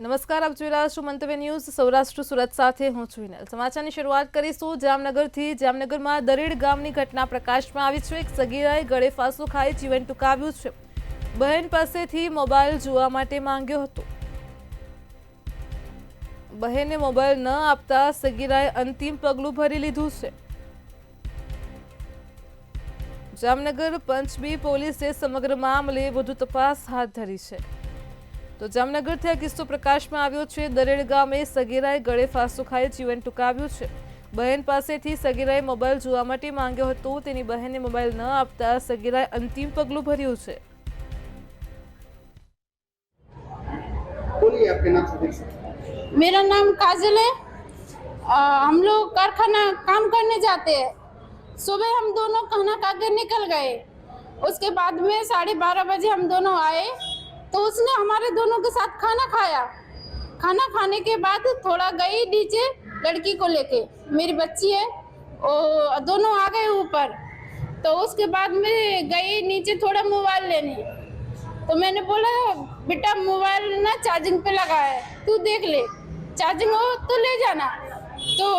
નમસ્કાર, આપ જોઈ રહ્યા છો મંતવ્ય ન્યૂઝ સૌરાષ્ટ્ર સુરત સાથે હું છું વિનલ। સમાચારની શરૂઆત કરીશું જામનગરથી। જામનગરમાં દરેડ ગામની ઘટના પ્રકાશમાં આવી છે। એક સગીરાએ ગળે ફાંસો ખાઈ જીવન ટૂંકાવ્યું છે। બહેન પાસેથી મોબાઈલ જોવા માટે માંગ્યો હતો। બહેને મોબાઈલ ન આપતા સગીરાએ અંતિમ પગલું ભરી લીધું છે। જામનગર પંચબી પોલીસે સમગ્ર મામલે વધુ તપાસ હાથ ધરી છે। તો જામનગરથી આ કિસ્સો પ્રકાશમાં આવ્યો છે। દરેડ ગામે સગીરાએ ગળે ફાંસો ખાઈ જીવન ટૂંકાવ્યું છે। બહેન પાસેથી સગીરાએ મોબાઈલ જોવા માટે માંગ્યો હતો। તેની બહેને મોબાઈલ ન આપતા સગીરાએ અંતિમ પગલું ભર્યું છે। बोलिए आपके नाम से। मेरा नाम काजल है। हम लोग कारखाना काम करने जाते हैं। सुबह हम दोनों खाना खाकर निकल गए। उसके बाद में 12:30 बजे हम दोनों आए तो उसने हमारे दोनों के साथ खाना खाया। खाना खाने के बाद थोड़ा गई नीचे लड़की को लेके, मेरी बच्ची है, और दोनों आ गए ऊपर। तो उसके बाद में गई नीचे थोड़ा मोबाइल लेने, तो मैंने बोला बेटा मोबाइल ना चार्जिंग पे लगा है, तू देख ले, चार्जिंग हो तो ले जाना। तो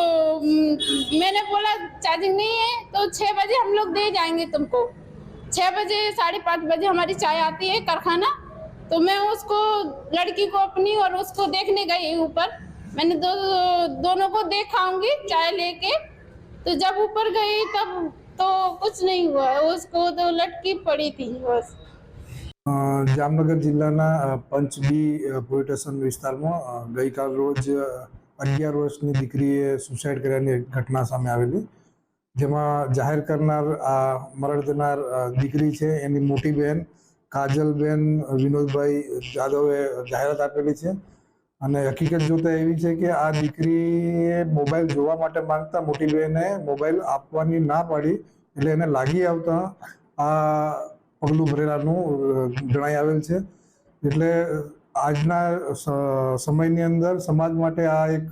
मैंने बोला चार्जिंग नहीं है तो 6 बजे हम लोग दे जाएंगे तुमको। 6 बजे 5:30 बजे हमारी चाय आती है कारखाना। तो मैं उसको लड़की को अपनी और उसको देखने गई ऊपर। मैंने दोनों को देखाऊंगी चाय लेके। तो जब ऊपर गई तब तो कुछ नहीं हुआ, उसको तो लटकी पड़ी थी बस। જામનગર જિલ્લાના પંચબી પોલીસ સ્ટેશન વિસ્તારમાં ગઈકાલ રોજ 11 વર્ષની દીકરીએ સુસાઇડ કર્યાની ઘટના સામે આવેલી, જેમાં જાહેર કરનાર મરણ જનાર દીકરી છે એની મોટી બહેન કાજલબેન વિનોદભાઈ જાદવે જાહેરાત આપેલી છે। અને હકીકત જોતા એવી છે કે આ દીકરીએ મોબાઈલ જોવા માટે માંગતા મોટી બહેને મોબાઈલ આપવાની ના પાડી, એટલે એને લાગી આવતા આ પગલું ભરેલાનું જણાઈ આવેલ છે। એટલે આજના સમયની અંદર સમાજ માટે આ એક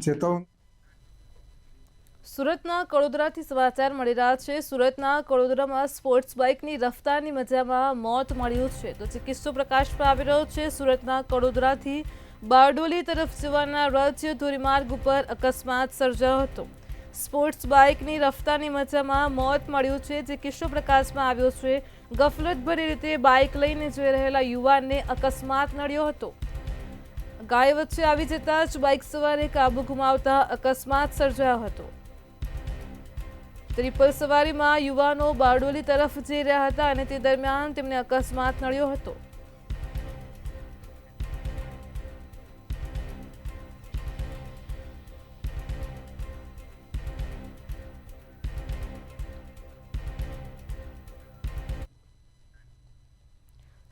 ચેતવણી। સુરતના કડોદરાથી સમાચાર મળી રહ્યા છે। સુરતના કડોદરામાં સ્પોર્ટ્સ બાઇકની રફતારની મજામાં મોત મળ્યું છે। તો જે કિસ્સો પ્રકાશમાં આવી રહ્યો છે, સુરતના કડોદરાથી બારડોલી તરફ જવાના રાજ્ય ધોરીમાર્ગ ઉપર અકસ્માત સર્જાયો હતો। સ્પોર્ટ્સ બાઇકની રફતારની મજામાં મોત મળ્યું છે। જે કિસ્સો પ્રકાશમાં આવ્યો છે, ગફલતભરી રીતે બાઇક લઈને જઈ રહેલા યુવાનને અકસ્માત નડ્યો હતો। ગાય વચ્ચે આવી જતા જ બાઇક સવારે કાબુ ગુમાવતા અકસ્માત સર્જાયો હતો। ટ્રિપલ સવારીમાં યુવાનો બારડોલી તરફ જઈ રહ્યા હતા અને તે દરમિયાન તેમને અકસ્માત નડ્યો હતો।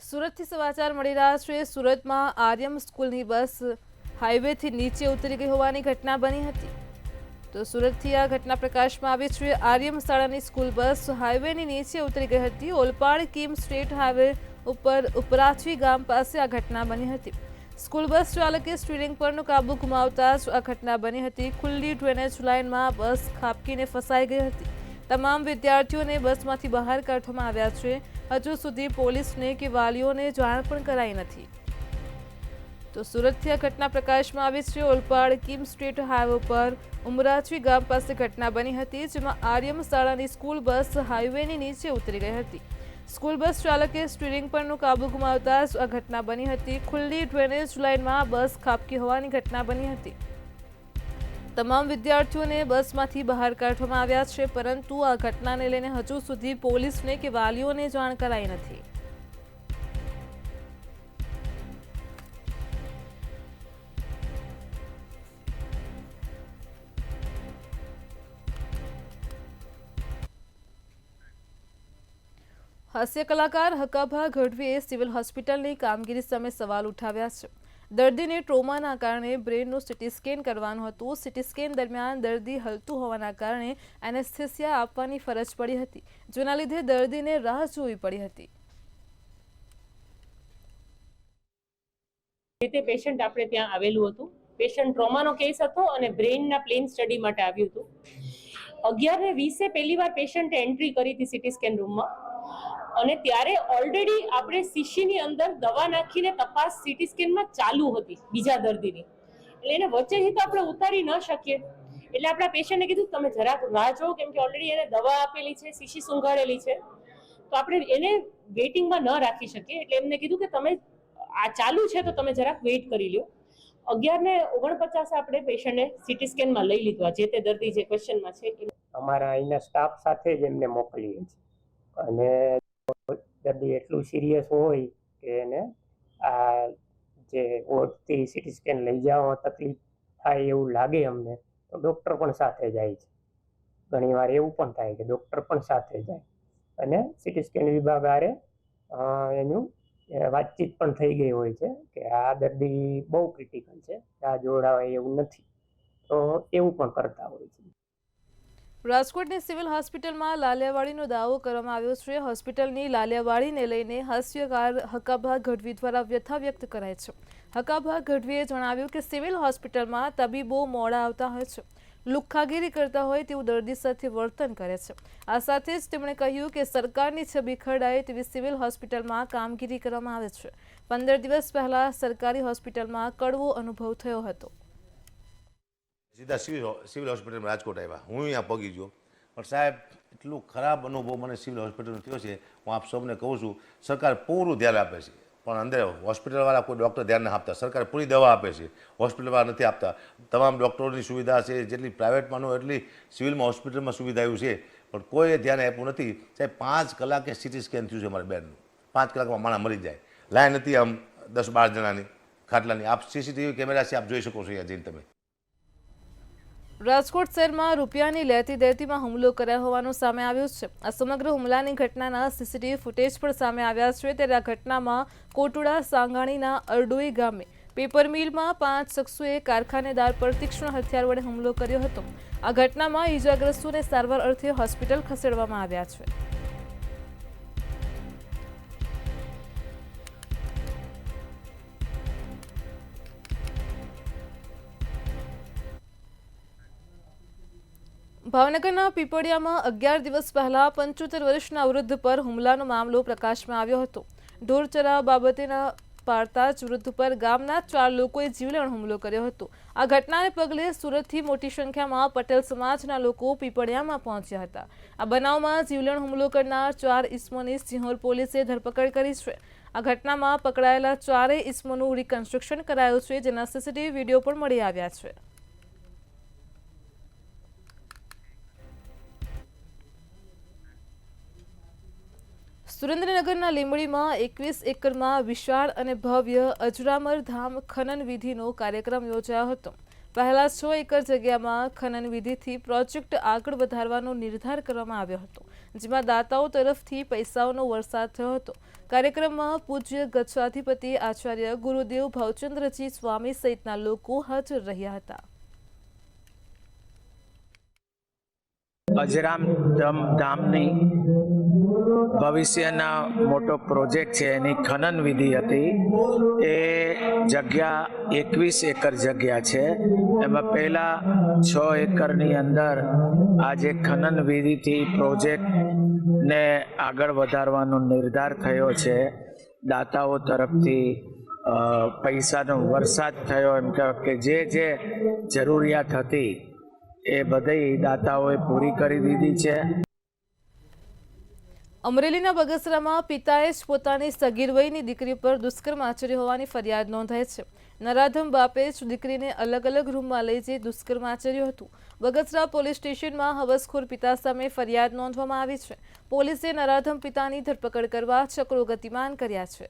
સુરતથી સમાચાર મળી રહ્યા છે। સુરતમાં આર્યમ સ્કૂલની બસ હાઈવેથી નીચે ઉતરી ગઈ હોવાની ઘટના બની હતી। તો સુરતથી આ ઘટના પ્રકાશમાં આવી છે। આર્યમ શાળાની સ્કૂલ બસ હાઈવેની નીચે ઉતરી ગઈ હતી। ઓલપાડ કીમ સ્ટ્રીટ હાઈવે ઉપર ઉપરાચવી ગામ પાસે આ ઘટના બની હતી। સ્કૂલ બસ ચાલકે સ્ટીયરિંગ પરનો કાબુ ગુમાવતા જ આ ઘટના બની હતી। ખુલ્લી ડ્રેનેજ લાઇનમાં બસ ખાબકીને ફસાઈ ગઈ હતી। તમામ વિદ્યાર્થીઓને બસમાંથી બહાર કાઢવામાં આવ્યા છે। હજુ સુધી પોલીસને કે વાલીઓને જાણ પણ કરાઈ નથી। તો સુરતથી આ ઘટના પ્રકાશમાં આવી છે। ઓલપાડ કીમ સ્ટ્રીટ હાઈવે પર ઉમરાચવી ગામ પાસે ઘટના બની હતી, જેમાં આર્યમ શાળાની સ્કૂલ બસ હાઈવેની નીચે ઉતરી ગઈ હતી। સ્કૂલ બસ ચાલકે સ્ટીયરિંગ પરનો કાબુ ગુમાવતા જ આ ઘટના બની હતી। ખુલ્લી ડ્રેનેજ લાઇનમાં બસ ખાબકી હોવાની ઘટના બની હતી। તમામ વિદ્યાર્થીઓને બસમાંથી બહાર કાઢવામાં આવ્યા છે, પરંતુ આ ઘટનાને લઈને હજુ સુધી પોલીસને કે વાલીઓને જાણ કરાઈ નથી। હાસ્ય કલાકાર હકાભા ગઢવીએ સિવિલ હોસ્પિટલની કામગીરી સામે સવાલ ઉઠાવ્યા છે। દર્દીને ટ્રોમાના કારણે બ્રેનનું સીટી સ્કેન કરવાનું હતું। સીટી સ્કેન દરમિયાન દર્દી હલતું હોવાના કારણે એનેસ્થેસિયા આપવાની ફરજ પડી હતી, જેના લીધે દર્દીને રાહ જોવી પડી હતી। તે પેશન્ટ આપણે ત્યાં આવેલું હતું। પેશન્ટ ટ્રોમાનો કેસ હતો અને બ્રેઇનના પ્લેન સ્ટડી માટે આવ્યું હતું। 11:20 પહેલી વાર પેશન્ટે એન્ટ્રી કરી હતી સીટી સ્કેન રૂમમાં। અને ત્યારે ઓલરેડી આપણે શીશીની અંદર દવા નાખીને તપાસ સીટી સ્કેનમાં ચાલુ હતી બીજા દર્દીની, એટલે એને વચ્ચેથી તો આપણે ઉતારી ન શકીએ. એટલે આપણા પેશન્ટને કીધું તમે જરાક રાહ જોવો, કેમ કે ઓલરેડી એને દવા આપેલી છે, શીશી સૂંઘાડેલી છે, તો આપણે એને વેઇટિંગમાં ન રાખી શકીએ. એટલે એમને કીધું કે તમે આ ચાલુ છે તો તમે જરાક વેઇટ કરી લો. 11:49 આપણે પેશન્ટને સીટી સ્કેનમાં લઈ લીધું, જે તે દર્દી જે ક્વેશ્ચનમાં છે. અમારા અહીંના સ્ટાફ સાથે જ એમને મોકલીએ છીએ, અને દર્દી એટલું સિરિયસ હોય કે એને આ જે વોર્ડથી સીટી સ્કેન લઈ જવામાં તકલીફ થાય એવું લાગે અમને, તો ડૉક્ટર પણ સાથે જાય છે. ઘણીવાર એવું પણ થાય કે ડૉક્ટર પણ સાથે જાય અને સીટી સ્કેન વિભાગ આરે એનું વાતચીત પણ થઈ ગઈ હોય છે કે આ દર્દી બહુ ક્રિટિકલ છે, આ જોડાવાય એવું નથી, તો એવું પણ કરતા હોય છે. રાજકોટની સિવિલ હોસ્પિટલમાં લાલિયાવાડીનો દાવો કરવામાં આવ્યો છે. હોસ્પિટલની લાલિયાવાડીને લઈને હાસ્યકાર હકાભા ગઢવી દ્વારા વ્યથા વ્યક્ત કરાય છે. હકાભા ગઢવીએ જણાવ્યું કે સિવિલ હોસ્પિટલમાં તબીબો મોડા આવતા હોય છે, લુખ્ખાગીરી કરતા હોય તેવું દર્દી સાથે વર્તન કરે છે. આ સાથે જ તેમણે કહ્યું કે સરકારની છબી ખરડાય તેવી સિવિલ હોસ્પિટલમાં કામગીરી કરવામાં આવે છે. 15 દિવસ પહેલા સરકારી હોસ્પિટલમાં કડવો અનુભવ થયો હતો. સીધા સિવિલ હોસ્પિટલમાં રાજકોટ આવ્યા, હું અહીંયા પગી ગયો, પણ સાહેબ એટલું ખરાબ અનુભવ મને સિવિલ હોસ્પિટલનો થયો છે. હું આપ સૌને કહું છું, સરકાર પૂરું ધ્યાન આપે છે, પણ અંદર હોસ્પિટલવાળા કોઈ ડૉક્ટર ધ્યાન નથી આપતા. સરકાર પૂરી દવા આપે છે, હોસ્પિટલવાળા નથી આપતા. તમામ ડૉક્ટરોની સુવિધા છે, જેટલી પ્રાઇવેટમાં ન એટલી સિવિલમાં હોસ્પિટલમાં સુવિધા આવ્યું છે, પણ કોઈએ ધ્યાન આપ્યું નથી. સાહેબ 5 કલાકે સીટી સ્કેન થયું છે મારી બેનનું, 5 કલાકમાં માણસ મરી જાય. લાઈન હતી આમ 10-12 જણાની ખાટલાની. આપ સીસીટીવી કેમેરા છે, આપ જોઈ શકો છો અહીંયા જઈને તમે. રાજકોટ શહેરમાં રૂપિયાની લેતી દેતીમાં હુમલો કર્યા હોવાનું સામે આવ્યું છે. આ સમગ્ર હુમલાની ઘટનાના સીસીટીવી ફૂટેજ પણ સામે આવ્યા છે. ત્યારે આ ઘટનામાં કોટડા સાંગાણીના અરડોઈ ગામે પેપર મિલમાં 5 શખ્સોએ કારખાનેદાર પર તીક્ષ્ણ હથિયાર વડે હુમલો કર્યો હતો. આ ઘટનામાં ઈજાગ્રસ્તોને સારવાર અર્થે હોસ્પિટલ ખસેડવામાં આવ્યા છે. ભાવનગરના પીપળિયામાં 11 દિવસ પહેલા 75 વર્ષના વૃદ્ધ પર હુમલાનો મામલો પ્રકાશમાં આવ્યો હતો. ઢોરચરા બાબતેના પાડતા જ વૃદ્ધ પર ગામના 4 લોકોએ જીવલેણ હુમલો કર્યો હતો. આ ઘટનાને પગલે સુરતથી મોટી સંખ્યામાં પટેલ સમાજના લોકો પીપળિયામાં પહોંચ્યા હતા. આ બનાવમાં જીવલેણ હુમલો કરનાર 4 ઇસમોની સિંહોર પોલીસે ધરપકડ કરી છે. આ ઘટનામાં પકડાયેલા 4 ઇસમોનું રિકન્સ્ટ્રક્શન કરાયું છે, જેના સીસીટીવી વિડીયો પણ મળી આવ્યા છે. સુરેન્દ્રનગરના લીંબડીમાં 21 એકરમાં વિશાળ અને ભવ્ય અજરામર ધામ ખનન વિધિનો કાર્યક્રમ યોજાયો હતો. પહેલા 6 એકર જગ્યામાં ખનન વિધિથી પ્રોજેક્ટ આગળ વધારવાનો નિર્ધાર કરવામાં આવ્યો હતો, જેમાં દાતાઓ તરફથી પૈસાઓનો વરસાદ થયો હતો. કાર્યક્રમમાં પૂજ્ય ગચ્છાધિપતિ આચાર્ય ગુરુદેવ ભાવચંદ્રજી સ્વામી સહિતના લોકો હાજર રહ્યા હતા. અજરામ ધામની ભવિષ્યના મોટો પ્રોજેક્ટ છે, એની ખનન વિધિ હતી. એ જગ્યા 21 એકર જગ્યા છે. એમાં પહેલાં 6 એકરની અંદર આ જે ખનન વિધિથી પ્રોજેક્ટને આગળ વધારવાનો નિર્ધાર થયો છે. દાતાઓ તરફથી પૈસાનો વરસાદ થયો, એમ કે જે જરૂરિયાત હતી એ બધી દાતાઓએ પૂરી કરી દીધી છે. અમરેલીના બગસરામાં પિતાએ જ પોતાની સગીર વયની દીકરી પર દુષ્કર્મ આચર્યો હોવાની ફરિયાદ નોંધાઈ છે. નરાધમ બાપે જ દીકરીને અલગ અલગ રૂમમાં લઈ જઈ દુષ્કર્મ આચર્યું હતું. બગસરા પોલીસ સ્ટેશનમાં હવસખોર પિતા સામે ફરિયાદ નોંધવામાં આવી છે. પોલીસે નરાધમ પિતાની ધરપકડ કરવા ચક્રો ગતિમાન કર્યા છે.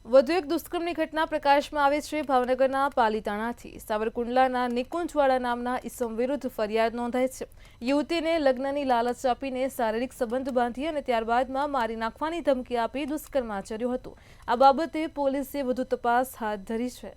વધુ એક દુષ્કર્મની ઘટના પ્રકાશમાં આવે છે. ભાવનગરના પાલીતાણાથી સાવરકુંડલાના નિકુંજવાડા નામના ઈસમ વિરુદ્ધ ફરિયાદ નોંધાઈ છે. યુવતીને લગ્નની લાલચ આપીને શારીરિક સંબંધ બાંધી અને ત્યારબાદમાં મારી નાખવાની ધમકી આપી દુષ્કર્મ આચર્યું હતું. આ બાબતે પોલીસે વધુ તપાસ હાથ ધરી છે.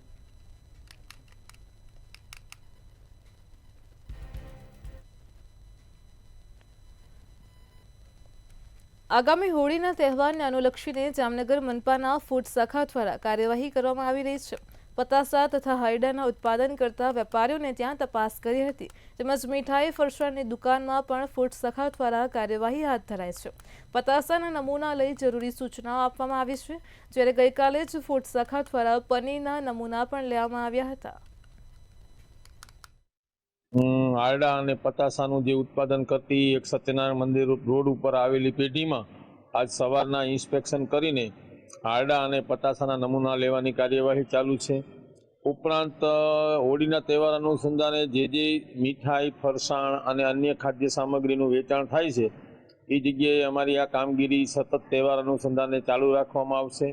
આગામી હોળીના તહેવારને અનુલક્ષીને જામનગર મનપાના ફૂડ શાખા દ્વારા કાર્યવાહી કરવામાં આવી રહી છે. પતાસા તથા હરડાના ઉત્પાદન કરતા વેપારીઓને ત્યાં તપાસ કરી હતી. તેમજ મીઠાઈ ફરસાણની દુકાનમાં પણ ફૂડ શાખા દ્વારા કાર્યવાહી હાથ ધરાઈ છે. પતાસાના નમૂના લઈ જરૂરી સૂચનાઓ આપવામાં આવી છે, જ્યારે ગઈકાલે જ ફૂડ શાખા દ્વારા પનીરના નમૂના પણ લેવામાં આવ્યા હતા. આરડા અને પતાસાનું જે ઉત્પાદન કરતી એક સત્યનારાયણ મંદિર રોડ ઉપર આવેલી પેઢીમાં આજ સવારના ઇન્સ્પેક્શન કરીને આરડા અને પતાસાના નમૂના લેવાની કાર્યવાહી ચાલુ છે. ઉપરાંત હોળીના તહેવાર અનુસંધાને જે મીઠાઈ ફરસાણ અને અન્ય ખાદ્ય સામગ્રીનું વેચાણ થાય છે એ જગ્યાએ અમારી આ કામગીરી સતત તહેવાર અનુસંધાને ચાલુ રાખવામાં આવશે.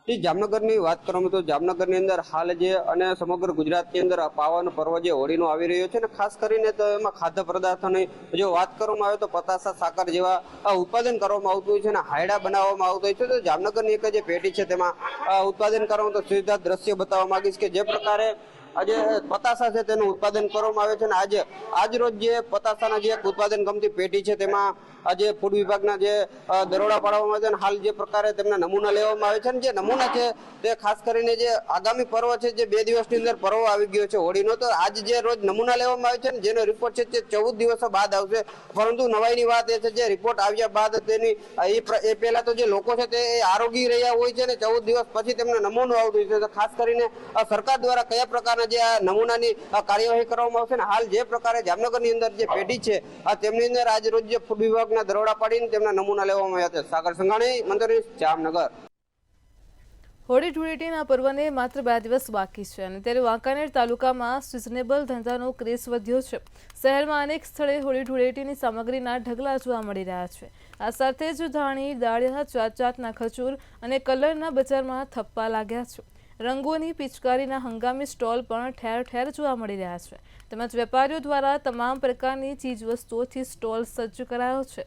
જામનગરની વાત કરવામાં તો જામનગરની અંદર હાલ જે અને સમગ્ર ગુજરાતની અંદર પાવન પર્વ જે હોળીનો આવી રહ્યો છે, ને ખાસ કરીને તો એમાં ખાદ્ય પદાર્થોની જો વાત કરવામાં આવે તો પતાસા સાકર જેવા ઉત્પાદન કરવામાં આવતું હોય છે અને હાયડા બનાવવામાં આવતું હોય છે. તો જામનગરની એક જે પેઢી છે તેમાં ઉત્પાદન કરવામાં તો સીધા દ્રશ્ય બતાવવા માંગીશ કે જે પ્રકારે આજે પતાસા છે તેનું ઉત્પાદન કરવામાં આવે છે અને આજ રોજ જે પતાસાના જે ઉત્પાદન ગમતી પેઢી છે તેમાં આજે ફૂડ વિભાગના જે દરોડા પાડવામાં આવે છે અને હાલ જે પ્રકારે તેમના નમૂના લેવામાં આવે છે અને જે નમૂના છે તે ખાસ કરીને જે આગામી પર્વ છે, જે 2 દિવસની અંદર પર્વ આવી ગયો છે હોળીનો, તો આજ જે રોજ નમૂના લેવામાં આવે છે ને જેનો રિપોર્ટ છે તે 14 દિવસો બાદ આવશે. પરંતુ નવાઈની વાત એ છે જે રિપોર્ટ આવ્યા બાદ તેની એ પહેલા તો જે લોકો છે તે આરોગી રહ્યા હોય છે ને 14 દિવસ પછી તેમને નમૂનો આવતું હોય છે. તો ખાસ કરીને સરકાર દ્વારા કયા પ્રકારના જે આ નમૂનાની કાર્યવાહી કરવામાં આવશે ને હાલ જે પ્રકારે જામનગરની અંદર જે પેઢી છે તેમની અંદર આજ રોજ જે ફૂડ વિભાગના દરોડા પાડીને તેમના નમૂના લેવામાં આવ્યા છે. સાગર સંઘાણી, મંતરી, જામનગર. હોળી ધૂળેટીના પર્વને માત્ર 2 દિવસ બાકી છે અને ત્યારે વાંકાનેર તાલુકામાં સિઝનેબલ ધંધાનો ક્રેઝ વધ્યો છે. શહેરમાં અનેક સ્થળે હોળી ધૂળેટીની સામગ્રીના ઢગલા જોવા મળી રહ્યા છે. આ સાથે જ ધાણી, દાળિયા, જાતજાતના ખજૂર અને કલરના બજારમાં થપ્પા લાગ્યા છે. રંગોની પિચકારીના હંગામી સ્ટોલ પણ ઠેર ઠેર જોવા મળી રહ્યા છે. તેમજ વેપારીઓ દ્વારા તમામ પ્રકારની ચીજવસ્તુઓથી સ્ટોલ સજ્જ કરાયો છે.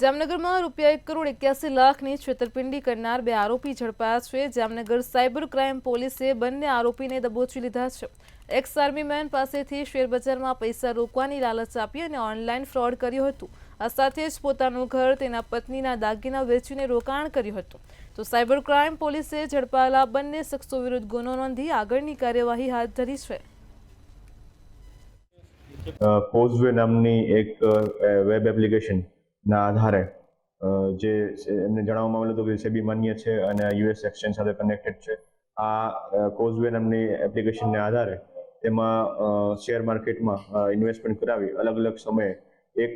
જામનગરમાં ₹1.81 કરોડની છેતરપિંડી કરનાર 2 આરોપી ઝડપાયા છે. જામનગર સાયબર ક્રાઇમ પોલીસે બંને આરોપીને દબોચી લીધા છે. એક્સ આર્મીમેન પાસેથી શેરબજારમાં પૈસા રોકવાની લાલચ આપી અને ઓનલાઈન ફ્રોડ કર્યું હતું. આ સાથે જ પોતાનું ઘર, તેના પત્નીના દાગીના વેચીને રોકાણ કર્યું હતું. તો સાયબર ક્રાઇમ પોલીસે ઝડપાયેલા બંને શખ્સો વિરુદ્ધ ગુનો નોંધી આગળની કાર્યવાહી હાથ ધરી છે. કોઝવે નામની એક વેબ એપ્લિકેશન ના આધારે જે એમને જણાવવામાં આવેલું હતું કે સેબી માન્ય છે અને યુએસ એક્સચેન્જ સાથે કનેક્ટેડ છે. આ કોઝવે નામની એપ્લિકેશનને આધારે તેમાં શેર માર્કેટમાં ઇન્વેસ્ટમેન્ટ કરાવી અલગ અલગ સમયે 1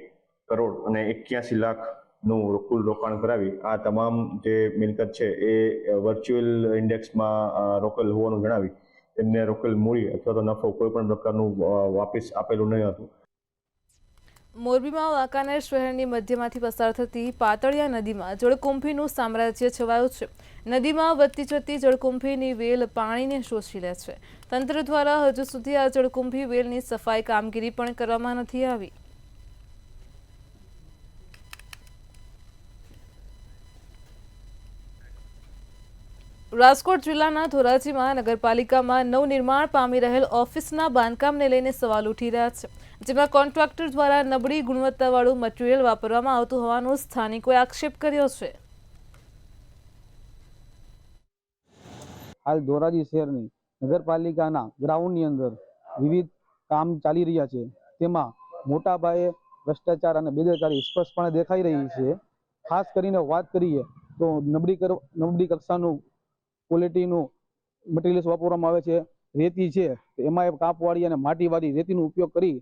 કરોડ અને 81 લાખનું કુલ રોકાણ કરાવી આ તમામ જે મિલકત છે એ વર્ચ્યુઅલ ઇન્ડેક્સમાં રોકેલ હોવાનું જણાવી તેમને રોકેલ મૂડી અથવા તો નફો કોઈ પણ પ્રકારનું વાપસ આપેલું નહીં હતું. મોરબીમાં વાંકાનેર શહેરની મધ્યમાંથી પસાર થતી પાતળિયા નદીમાં જળકુંભીનું સામ્રાજ્ય છવાયું છે. નદીમાં વધતી જતી જળકુંભીની વેલ પાણીને શોષી લે છે. તંત્ર દ્વારા હજુ સુધી આ જળકુંભી વેલની સફાઈ કામગીરી પણ કરવામાં નથી આવી. રાજકોટ જિલ્લાના ધોરાજીમાં નગરપાલિકામાં નવનિર્માણ પામી રહેલ ઓફિસના બાંધકામને લઈને સવાલ ઉઠી રહ્યા છે, જેમાં કોન્ટ્રાક્ટર દ્વારા નબળી ગુણવત્તાવાળું મટીરીયલ વાપરવામાં આવતું હોવાનો સ્થાનિકોએ આક્ષેપ કર્યો છે. હાલ ધોરાજી શહેરની નગરપાલિકાના ગ્રાઉન્ડની અંદર વિવિધ કામ ચાલી રહ્યા છે. તેમાં મોટા પાયે ભ્રષ્ટાચાર અને બેદરકારી સ્પષ્ટપણે દેખાઈ રહી છે. ખાસ કરીને વાત કરીએ તો નબળી કક્ષાનું ક્વોલિટીનું મટીરિયલ્સ વાપરવામાં આવે છે. રેતી છે એમાં કાપવાળી અને માટીવાળી રેતીનો ઉપયોગ કરી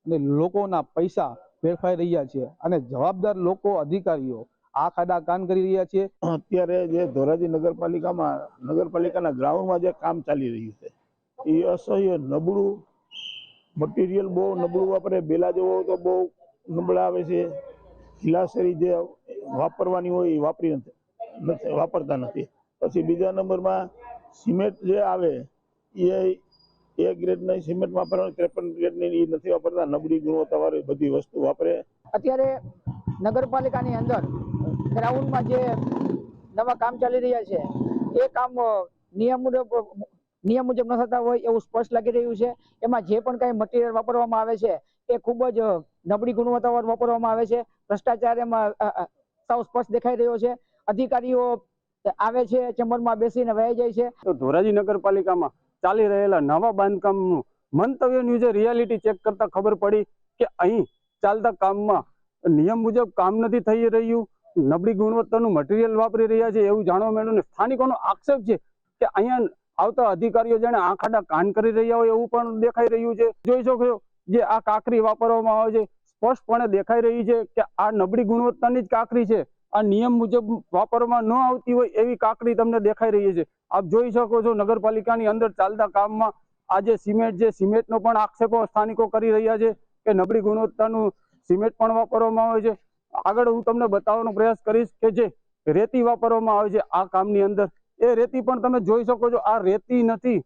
અને લોકોના પૈસા વેડફાઈ રહ્યા છે અને જવાબદાર લોકો, અધિકારીઓ આ ખાડા કાન કરી રહ્યા છે. અત્યારે જે ધોરાજી નગરપાલિકાના ગ્રાઉન્ડમાં જે કામ ચાલી રહ્યું છે એ અસહ્ય નબળું મટીરિયલ, બહુ નબળું વાપરે. બેલા જેવો તો બહુ નબળા આવે છે. ગ્લાસરી જે વાપરવાની હોય એ વાપરતા નથી. પછી બીજા નંબરમાં સિમેન્ટ જે આવે એ ગ્રેડની સિમેન્ટ વાપરવાની, 53 ગ્રેડની એ નથી વાપરતા. નબળી ગુણવત્તાવાળી બધી વસ્તુ વાપરે. અત્યારે નગરપાલિકાની અંદર ગ્રાઉન્ડમાં જે નવા કામ ચાલી રહ્યા છે એ કામ નિયમ મુજબ ન થતા હોય એવું સ્પષ્ટ લાગી રહ્યું છે. એમાં જે પણ કાંઈ મટીરિયલ વાપરવામાં આવે છે એ ખૂબ જ નબળી ગુણવત્તાવાળું વાપરવામાં આવે છે. ભ્રષ્ટાચાર એમાં સાવ સ્પષ્ટ દેખાઈ રહ્યો છે. અધિકારીઓ આવે છે, ચેમ્બરમાં બેસીને વહી જાય છે. તો ધોરાજી નગરપાલિકામાં ચાલી રહેલા નવા બાંધકામનું મંતવ્ય ન્યૂઝે રિયાલિટી ચેક કરતા ખબર પડી કે અહીં ચાલતા કામમાં નિયમ મુજબ કામ નથી થઈ રહ્યું, નબળી ગુણવત્તાનું મટીરિયલ વાપરી રહ્યા છે એવું જાણવા મળ્યું. સ્થાનિકોનો આક્ષેપ છે કે અહીંયા આવતા અધિકારીઓ જાણે આંખ આડા કાન કરી રહ્યા હોય એવું પણ દેખાઈ રહ્યું છે. જોઈ શકો છો જે આ કાંકરી વાપરવામાં આવે છે સ્પષ્ટપણે દેખાઈ રહી છે કે આ નબળી ગુણવત્તાની જ કાંકરી છે. આ નિયમ મુજબ વાપરવામાં ન આવતી હોય એવી કાંકરી તમને દેખાઈ રહી છે. આપ જોઈ શકો છો નગરપાલિકાની અંદર ચાલતા કામમાં આજે સિમેન્ટનો પણ આક્ષેપો સ્થાનિકો કરી રહ્યા છે કે નબળી ગુણવત્તાનું સિમેન્ટ પણ વાપરવામાં આવે છે. આગળ હું તમને બતાવવાનો પ્રયાસ કરીશ કે જે રેતી વાપરવામાં આવે છે આ કામની અંદર, એ રેતી પણ તમે જોઈ શકો છો આ રેતી નથી.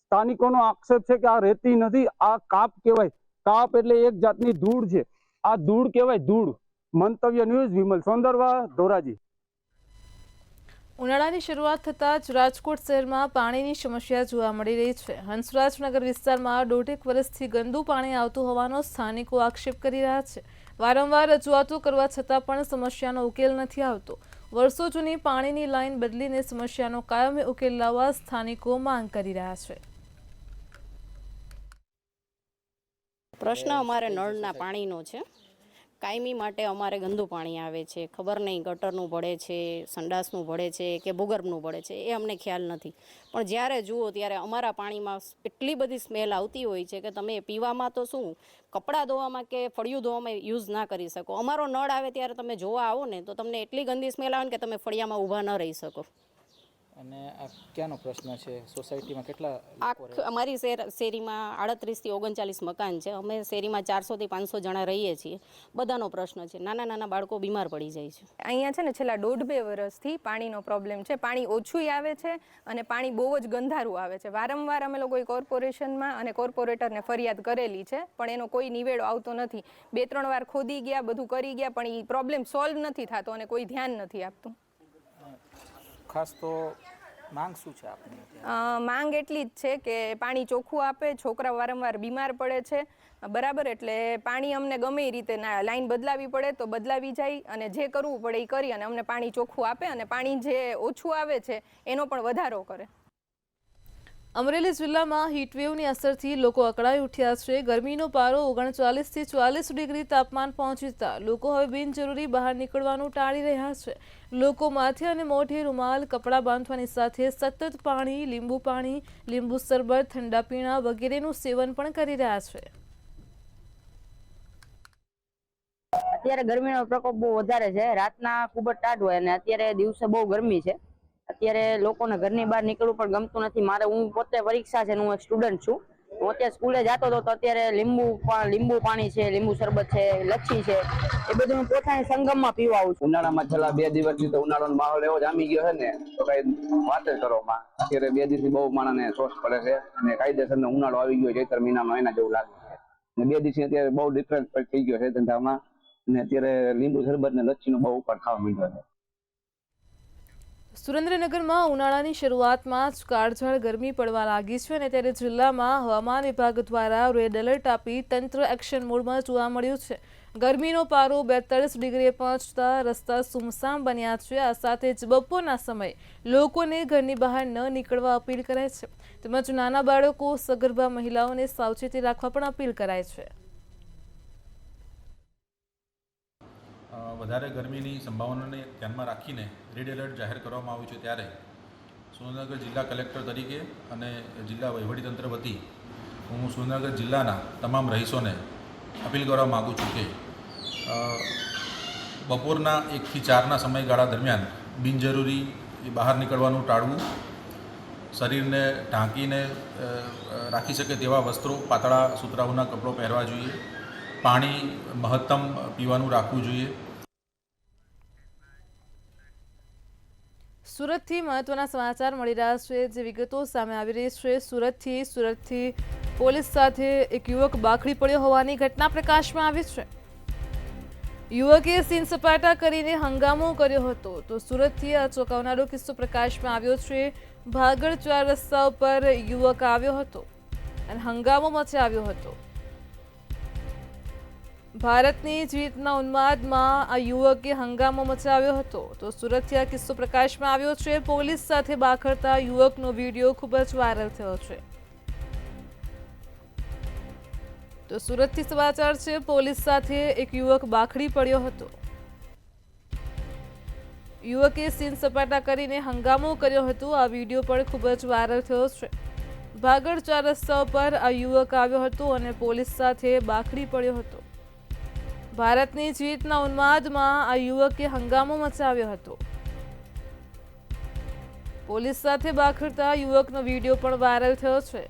સ્થાનિકોનો આક્ષેપ છે કે આ રેતી નથી, આ કાપ કહેવાય. કાપ એટલે એક જાતની ધૂળ છે, આ ધૂળ કહેવાય, ધૂળ. મંતવ્ય ન્યૂઝ, વિમલ સોંદરવા, ધોરાજી. ઉનાળાની શરૂઆત થતાં જ રાજકોટ શહેરમાં પાણીની સમસ્યા જોવા મળી રહી છે. હંસરાજનગર વિસ્તારમાં 1.5 વર્ષથી ગંદુ પાણી આવતું હોવાનો સ્થાનિકો આક્ષેપ કરી રહ્યા છે. વારંવાર રજૂઆતો કરવા છતાં પણ સમસ્યાનો ઉકેલ નથી આવતો. વર્ષો જૂની પાણીની લાઈન બદલીને સમસ્યાનો કાયમી ઉકેલ લાવવા સ્થાનિકો માંગ કરી રહ્યા છે. પ્રશ્ન અમારે નળના પાણીનો છે. કાયમી માટે અમારે ગંદુ પાણી આવે છે. ખબર નહીં ગટરનું ભળે છે, સંડાસનું ભળે છે કે ભૂગર્ભનું ભળે છે, એ અમને ખ્યાલ નથી. પણ જ્યારે જુઓ ત્યારે અમારા પાણીમાં એટલી બધી સ્મેલ આવતી હોય છે કે તમે પીવામાં તો શું, કપડાં ધોવામાં કે ફળિયું ધોવામાં યુઝ ના કરી શકો. અમારો નળ આવે ત્યારે તમે જોવા આવો ને તો તમને એટલી ગંદી સ્મેલ આવે ને કે તમે ફળિયામાં ઊભા ન રહી શકો. અને આ ક્યાંનો પ્રશ્ન છે? સોસાયટીમાં કેટલા? અમારી શેરીમાં 38 થી 39 મકાન છે. અમે શેરીમાં 400 થી 500 જણા રહીએ છીએ. બધાનો પ્રશ્ન છે. નાના નાના બાળકો બીમાર પડી જાય છે. અહીંયા છે ને છેલ્લા 1.5-2 વર્ષથી પાણીનો પ્રોબ્લેમ છે. પાણી ઓછું આવે છે અને પાણી બહુ જ ગંધારું આવે છે. વારંવાર અમે લોકોએ કોર્પોરેશનમાં અને કોર્પોરેટરને ફરિયાદ કરેલી છે પણ એનો કોઈ નિવેડો આવતો નથી. 2-3 વાર ખોદી ગયા, બધું કરી ગયા પણ એ પ્રોબ્લેમ સોલ્વ નથી થતો અને કોઈ ધ્યાન નથી આપતું. ખાસ તો માંગ શું છે આપની? માંગ એટલી જ છે કે પાણી ચોખ્ખું આપે. છોકરા વારંવાર બીમાર પડે છે બરાબર, એટલે પાણી અમને ગમે એ રીતે લાઈન બદલાવી પડે તો બદલાવી જાય અને જે કરવું પડે એ કરી અને અમને પાણી ચોખ્ખું આપે અને પાણી જે ઓછું આવે છે એનો પણ વધારો કરે. અમરેલી જિલ્લામાં હીટવેવની અસરથી લોકો અકળાઈ ઉઠ્યા છે. ગરમીનો પારો 39 થી 40 ડિગ્રી તાપમાન પહોંચતા લોકો હવે બિનજરૂરી બહાર નીકળવાનું ટાળી રહ્યા છે. લોકો માથે અને મોઢે રૂમાલ, કપડાં બાંધવાની સાથે સતત પાણી, લીંબુ પાણી, લીંબુ શરબત, ઠંડા પીણા વગેરેનું સેવન પણ કરી રહ્યા છે. અત્યારે ગરમીનો પ્રકોપ બહુ વધારે છે. રાતના ખૂબ જ ટાઢ હોય અને અત્યારે દિવસે બહુ ગરમી છે. અત્યારે લોકોને ઘરની બહાર નીકળવું પણ ગમતું નથી. હું પોતે પરીક્ષા છે, હું એક સ્ટુડન્ટ છું. હું અત્યારે સ્કૂલે જતો હતો તો અત્યારે લીંબુ પાણી છે, લીંબુ શરબત છે, લચ્છી છે, એ બધું હું પોતાની સંગમમાં પીવા આવું છું. ઉનાળામાં છેલ્લા 2 દિવસથી તો ઉનાળાનો માહોલ એવો જામી ગયો છે ને તો કઈ વાત જ કરો માં. અત્યારે 2 દિવસથી બહુ માણસને શોષ પડે છે અને કાયદેસરનો ઉનાળો આવી ગયો ચૈત્ર મહિનાનો એના જેવું લાગે છે. અને 2 દિવસથી અત્યારે બહુ ડિફરન્સ થઈ ગયો છે ધંધામાં અને અત્યારે લીંબુ શરબત ને લચ્છીનો બહુ ઉપર ખાવા માંડ્યો છે. સુરેન્દ્રનગરમાં ઉનાળાની શરૂઆતમાં જ કાળઝાળ ગરમી પડવા લાગી છે અને ત્યારે જિલ્લામાં હવામાન વિભાગ દ્વારા રેડ એલર્ટ આપી તંત્ર એક્શન મોડમાં જોવા મળ્યું છે. ગરમીનો પારો 42 ડિગ્રીએ પહોંચતા રસ્તા સુમસામ બન્યા છે. આ સાથે જ બપોરના સમયે લોકોને ઘરની બહાર ન નીકળવા અપીલ કરાય છે તેમજ નાના બાળકો, સગર્ભા મહિલાઓને સાવચેતી રાખવા પણ અપીલ કરાય છે. વધારે ગરમીની સંભાવનાને ધ્યાનમાં રાખીને રેડ એલર્ટ જાહેર કરવામાં આવ્યું છે ત્યારે સુરેન્દ્રનગર જિલ્લા કલેક્ટર તરીકે અને જિલ્લા વહીવટીતંત્ર વતી હું સુરેન્દ્રનગર જિલ્લાના તમામ રહીશોને અપીલ કરવા માગું છું કે બપોરના 1 થી 4ના સમયગાળા દરમિયાન બિનજરૂરી બહાર નીકળવાનું ટાળવું, શરીરને ઢાંકીને રાખી શકે તેવા વસ્ત્રો, પાતળા સુતરાઉના કપડો પહેરવા જોઈએ, પાણી મહત્તમ પીવાનું રાખવું જોઈએ. સુરતથી મહત્વના સમાચાર મળી રહ્યા છે. જે વિગતો સામે આવી રહી છે સુરતથી પોલીસ સાથે એક યુવક બાખડી પડ્યો હોવાની ઘટના પ્રકાશમાં આવી છે. યુવકે સીન સપાટા કરીને હંગામો કર્યો હતો. તો સુરતથી આ ચોંકાવનારો કિસ્સો પ્રકાશમાં આવ્યો છે. ભાગળ 4 રસ્તા ઉપર યુવક આવ્યો હતો અને હંગામો મચાવ્યો હતો. ભારતની જીતના ઉન્માદમાં આ યુવકે હંગામો મચાવ્યો હતો. તો સુરતથી આ કિસ્સો પ્રકાશમાં આવ્યો છે. પોલીસ સાથે બાખડતા યુવકનો વિડીયો ખૂબ જ વાયરલ થયો છે. તો સુરતથી સમાચાર છે. પોલીસ સાથે એક યુવક બાખડી પડ્યો હતો. યુવકે સીન સપાટા કરીને હંગામો કર્યો હતો. આ વિડીયો પણ ખૂબ જ વાયરલ થયો છે. ભાગળ 4 રસ્તા પર આ યુવક આવ્યો હતો અને પોલીસ સાથે બાખડી પડ્યો હતો. ભારતની જીતના ઉન્માદમાં આ યુવકે હંગામો મચાવ્યો હતો. પોલીસ સાથે બાખડતા યુવકનો વિડીયો પણ વાયરલ થયો છે.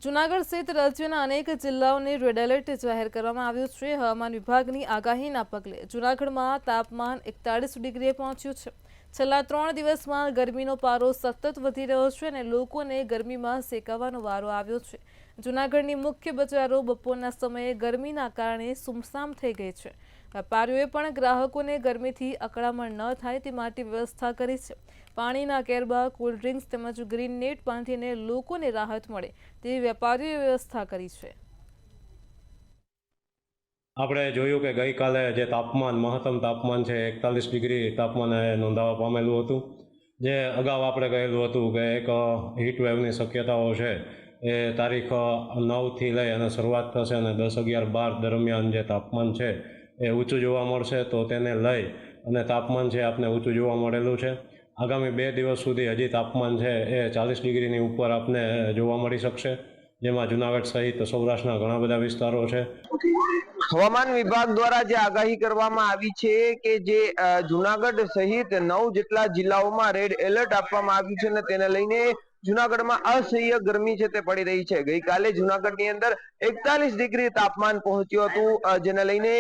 જૂનાગઢ સહિત રાજ્યના અનેક જિલ્લાઓને રેડ એલર્ટ જાહેર કરવામાં આવ્યું છે. હવામાન વિભાગની આગાહીના પગલે જૂનાગઢમાં તાપમાન 41 ડિગ્રીએ પહોંચ્યું છે. છેલ્લા 3 દિવસમાં ગરમીનો પારો સતત વધી રહ્યો છે અને લોકોને ગરમીમાં શેકાવાનો વારો આવ્યો છે. જૂનાગઢની મુખ્ય બજારો બપોરના સમયે ગરમીના કારણે સુમસામ થઈ ગઈ છે. વેપારીઓએ પણ ગ્રાહકોને ગરમીથી અકળામણ ન થાય તે માટે વ્યવસ્થા કરી છે. પાણીના કેરબા, કોલ્ડ ડ્રિંક્સ તેમજ ગ્રીન નેટ બાંધીને લોકોને રાહત મળે તેવી વેપારીઓએ વ્યવસ્થા કરી છે. આપણે જોયું કે ગઈકાલે જે તાપમાન મહત્તમ તાપમાન છે 41 ડિગ્રી તાપમાન નોંધાવા પામેલું હતું. જે અગાઉ આપણે કહેલું હતું કે એક હીટ વેવની શક્યતાઓ છે એ તારીખ 9થી લઈ અને શરૂઆત થશે અને 10, 11, 12 દરમિયાન જે તાપમાન છે એ ઊંચું જોવા મળશે. તો તેને લઈ અને તાપમાન છે આપને ઊંચું જોવા મળેલું છે. આગામી 2 દિવસ સુધી હજી તાપમાન છે એ 40 ડિગ્રીની ઉપર આપને જોવા મળી શકશે, જેમાં જૂનાગઢ સહિત સૌરાષ્ટ્રના ઘણા બધા વિસ્તારો છે. હવામાન વિભાગ દ્વારા જે આગાહી કરવામાં આવી છે કે જે જૂનાગઢ સહિત 9 જેટલા જિલ્લાઓમાં રેડ એલર્ટ આપવામાં આવ્યું છે અને તેને લઈને જૂનાગઢમાં અસહ્ય ગરમી છે તે પડી રહી છે. ગઈકાલે જૂનાગઢની અંદર 41 ડિગ્રી તાપમાન પહોંચ્યું હતું, જેને લઈને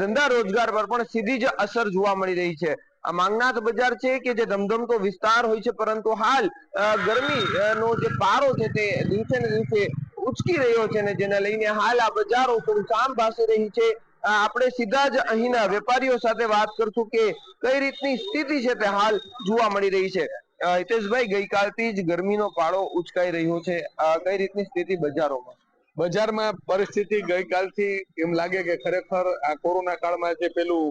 ધંધા રોજગાર પર પણ સીધી જ અસર જોવા મળી રહી છે. આ માંગનાથ બજાર છે કે જે ધમધમતો વિસ્તાર હોય છે, પરંતુ હાલ ગરમીનો જે પારો છે તે દિવસે ને દિવસે ઉચકી રહ્યો છે ને જેને લઈને હાલ આ બજારો સુમસામ ભાસી રહી છે. આપણે સીધા જ અહીંના વેપારીઓ સાથે વાત કરશું કે કઈ રીતની સ્થિતિ છે તે હાલ જોવા મળી રહી છે. હિતેશભાઈ, ગઈકાલથી જ ગરમીનો પારો ઉચકાઈ રહ્યો છે, કઈ રીતની સ્થિતિ બજારોમાં? બજારમાં પરિસ્થિતિ ગઈકાલથી એમ લાગે કે ખરેખર આ કોરોના કાળમાં જે પેલું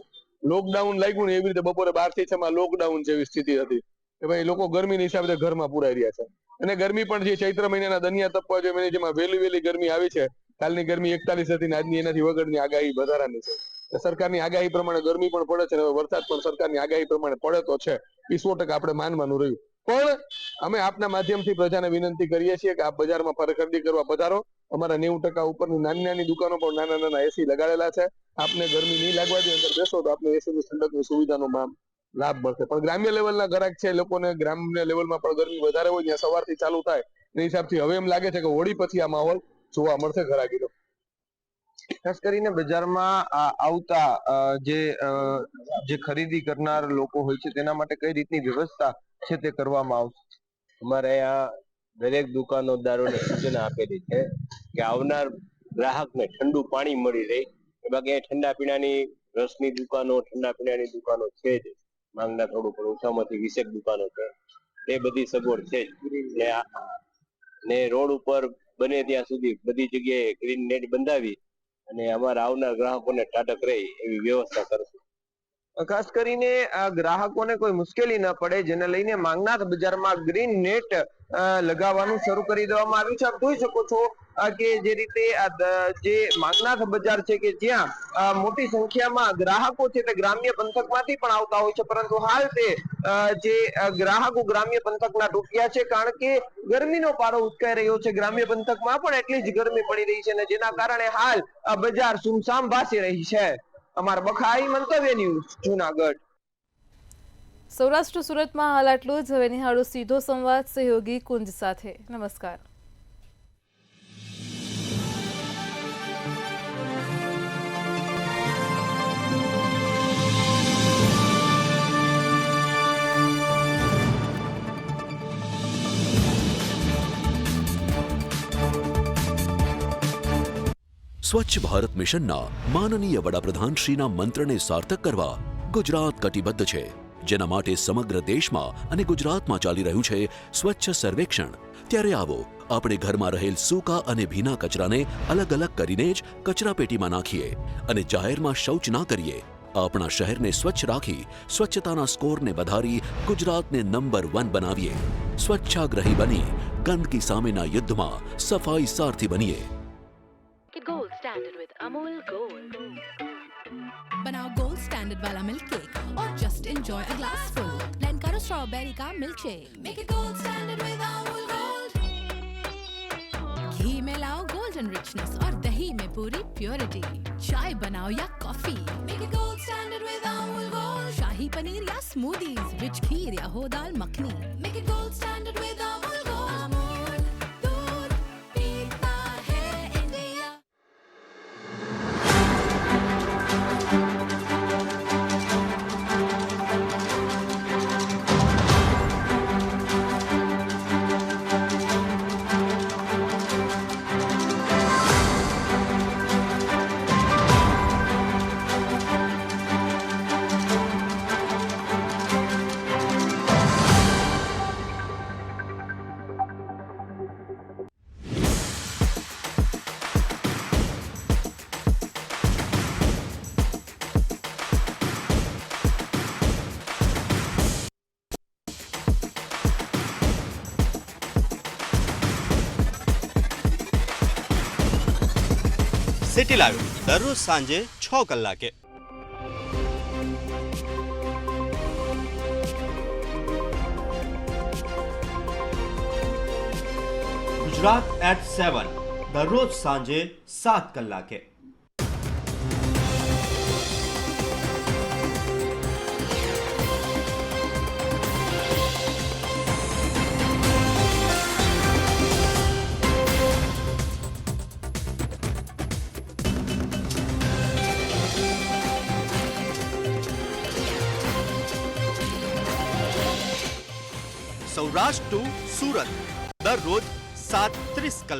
લોકડાઉન લાગ્યું ને એવી રીતે બપોરે 12 થી 6 માં લોકડાઉન જેવી સ્થિતિ હતી કે ભાઈ લોકો ગરમીની હિસાબે ઘરમાં પુરાઈ રહ્યા છે. અને ગરમી પણ જે ચૈત્ર મહિનાના દનિયા તપવા જોઈએ જેમાં વહેલી ગરમી આવી છે. કાલની ગરમી 41 હતી ને આજની એનાથી વગરની આગાહી વધારાની છે. સરકારની આગાહી પ્રમાણે ગરમી પણ પડે છે અને વરસાદ પણ સરકારની આગાહી પ્રમાણે પડે તો છે. 100% આપણે માનવાનું રહ્યું. પણ અમે આપના માધ્યમથી પ્રજાને વિનંતી કરીએ છીએ કે આપ બજારમાં ખરીદી કરવા પધારો. અમારા 90% ઉપરની નાની દુકાનો પર નાના એસી લગાડેલા છે. આપને ગરમી નહીં લાગવા દે, અંદર બેસો તો આપને એસી ની ઠંડકની સુવિધાનો લાભ મળશે. પણ ગ્રામ્ય લેવલના ગ્રાહક છે, લોકોને ગ્રામ્ય લેવલમાં પણ ગરમી વધારે હોય ત્યાં સવારથી ચાલુ થાય એ હિસાબથી હવે એમ લાગે છે કે હોળી પછી આ માહોલ જોવા મળશે ગ્રાહકીનો. ખાસ કરીને બજારમાં આવતા જે ખરીદી કરનાર લોકો હોય છે તેના માટે કઈ રીતની વ્યવસ્થા છે તે કરવામાં આવશે? અમારે અહીંયા દરેક દુકાનદારોને સૂચના આપેલી છે કે આવનાર ગ્રાહકને ઠંડુ પાણી મળી રહે. બાકી ઠંડા પીણાની રસની દુકાનો, ઠંડા પીણાની દુકાનો છે જ. માંગના થોડું પણ ઓછામાંથી 20 દુકાનો છે, એ બધી સગવડ છે જ. ને રોડ ઉપર બને ત્યાં સુધી બધી જગ્યાએ ગ્રીન નેટ બંધાવી અને અમારા આવનાર ગ્રાહકોને ટાઢક રહે એવી વ્યવસ્થા કરશું. ખાસ કરીને ગ્રાહકોને કોઈ મુશ્કેલી ન પડે જેને લઈને માંગનાથ બજારમાં ગ્રીન નેટ લગાવવાનું શરૂ કરી દેવામાં આવ્યું છે. આપ જોઈ શકો છો કે જે રીતે જે માંગનાથ બજાર છે કે જ્યાં મોટી સંખ્યામાં ગ્રાહકો છે તે ગ્રામ્ય પંથકમાંથી પણ આવતા હોય છે, પરંતુ હાલ તે જે ગ્રાહકો ગ્રામ્ય પંથકના તૂટ્યા છે કારણ કે ગરમીનો પારો ઉચકાઈ રહ્યો છે. ગ્રામ્ય પંથકમાં પણ એટલી જ ગરમી પડી રહી છે અને જેના કારણે હાલ આ બજાર સુમસામ ભાસી રહી છે. અમારા બખાઈ મંતવ્ય ન્યૂઝ જૂનાગઢ. સૌરાષ્ટ્ર સુરતમાં હાલ આટલું જ. હવે નિહાળો સીધો સંવાદ સહયોગી કુંજ સાથે. નમસ્કાર. સ્વચ્છ ભારત મિશનના માનનીય વડાપ્રધાન શ્રીના મંત્રને સાર્થક કરવા ગુજરાત કટિબદ્ધ છે, જેના માટે સમગ્ર દેશમાં અને ગુજરાતમાં ચાલી રહ્યું છે સ્વચ્છ સર્વેક્ષણ. ત્યારે આવો આપણે ઘરમાં રહેલ સૂકા અને ભીના કચરાને અલગ અલગ કરીને જ કચરાપેટીમાં નાખીએ અને જાહેરમાં શૌચ ના કરીએ. આપણા શહેરને સ્વચ્છ રાખી સ્વચ્છતાના સ્કોરને વધારી ગુજરાતને નંબર 1 બનાવીએ. સ્વચ્છાગ્રહી બની ગંદકી સામેના યુદ્ધમાં સફાઈ સારથી બનીએ. Gold standard with Amul gold. बनाओ गोल्ड स्टैंडर्ड वाला मिल्क केक और just enjoy a glass full. Blend करो स्ट्रॉबेरी का milk shake, make it gold standard with Amul gold. घी में लाओ गोल्डन रिचनेस और दही में पूरी प्योरिटी। चाय बनाओ या coffee, make it gold standard with Amul gold. Shahi paneer या स्मूदीज, रिच खीर या हो dal makhani, make it gold standard with Amul gold. Amul दूध पीता है इंडिया। સિટી લાઈવ દરરોજ સાંજે 6 કલાકે. ગુજરાત એટ 7 દરરોજ સાંજે 7 કલાકે. સૌરાષ્ટ્ર ટુ સુરત દરરોજ 7:30 કલાકે.